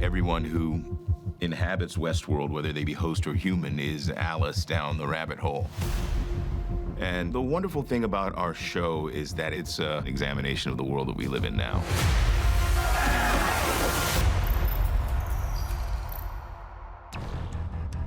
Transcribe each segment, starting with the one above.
Everyone who inhabits Westworld, whether they be host or human, is Alice down the rabbit hole. And the wonderful thing about our show is that it's an examination of the world that we live in now.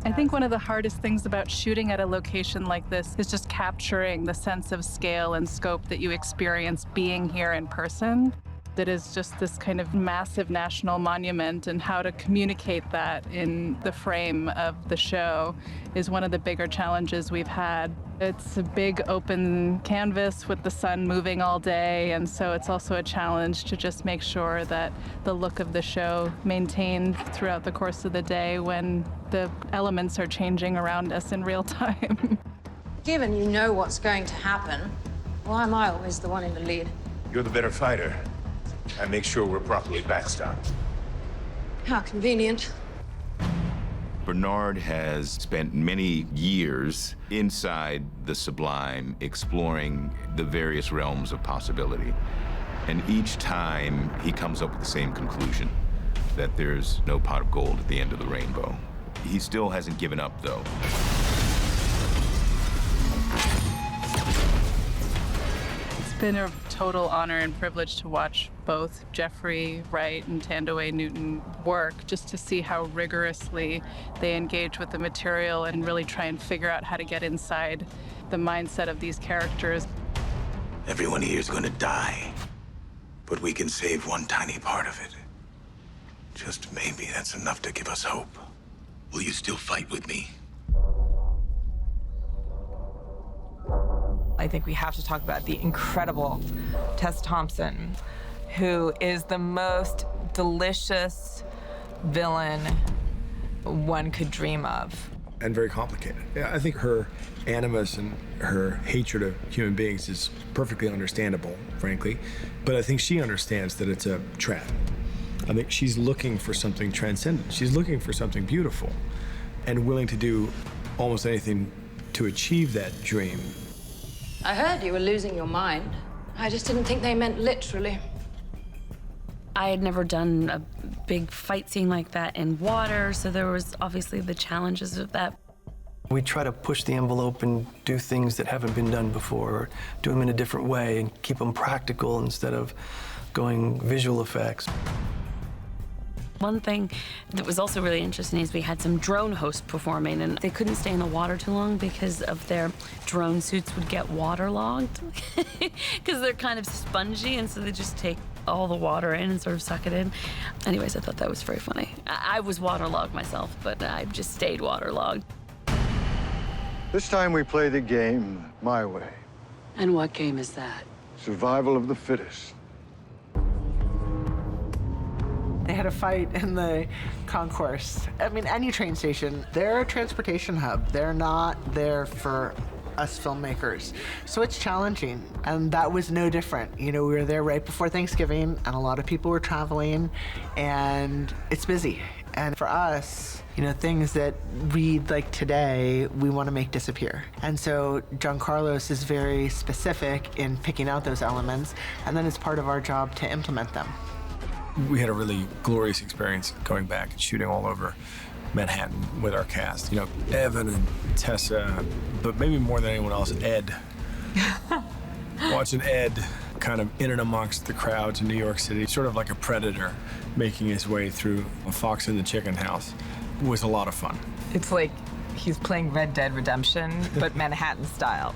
I think one of the hardest things about shooting at a location like this is just capturing the sense of scale and scope that you experience being here in person. That is just this kind of massive national monument, and how to communicate that in the frame of the show is one of the bigger challenges we've had. It's a big open canvas with the sun moving all day, and so it's also a challenge to just make sure that the look of the show maintained throughout the course of the day when the elements are changing around us in real time. Given you know what's going to happen, why am I always the one in the lead? You're the better fighter. I make sure we're properly backstopped. How convenient. Bernard has spent many years inside the sublime, exploring the various realms of possibility. And each time, he comes up with the same conclusion, that there's no pot of gold at the end of the rainbow. He still hasn't given up, though. It's been a total honor and privilege to watch both Jeffrey Wright and Thandiwe Newton work, just to see how rigorously they engage with the material and really try and figure out how to get inside the mindset of these characters. Everyone here is going to die, but we can save one tiny part of it. Just maybe that's enough to give us hope. Will you still fight with me? I think we have to talk about the incredible Tess Thompson, who is the most delicious villain one could dream of. And very complicated. Yeah, I think her animus and her hatred of human beings is perfectly understandable, frankly. But I think she understands that it's a trap. I think she's looking for something transcendent. She's looking for something beautiful and willing to do almost anything to achieve that dream. I heard you were losing your mind. I just didn't think they meant literally. I had never done a big fight scene like that in water, so there was obviously the challenges of that. We try to push the envelope and do things that haven't been done before, or do them in a different way and keep them practical instead of going visual effects. One thing that was also really interesting is we had some drone hosts performing, and they couldn't stay in the water too long because of their drone suits would get waterlogged because they're kind of spongy, and so they just take all the water in and sort of suck it in. Anyways, I thought that was very funny. I was waterlogged myself, but I just stayed waterlogged. This time we play the game my way. And what game is that? Survival of the fittest. They had a fight in the concourse. I mean, any train station, they're a transportation hub. They're not there for us filmmakers. So it's challenging, and that was no different. You know, we were there right before Thanksgiving, and a lot of people were traveling, and it's busy. And for us, you know, things that read like today, we want to make disappear. And so John Carlos is very specific in picking out those elements, and then it's part of our job to implement them. We had a really glorious experience going back and shooting all over Manhattan with our cast. You know, Evan and Tessa, but maybe more than anyone else, Ed. Watching Ed kind of in and amongst the crowds in New York City, sort of like a predator making his way through a Fox in the Chicken House, was a lot of fun. It's like he's playing Red Dead Redemption, but Manhattan style.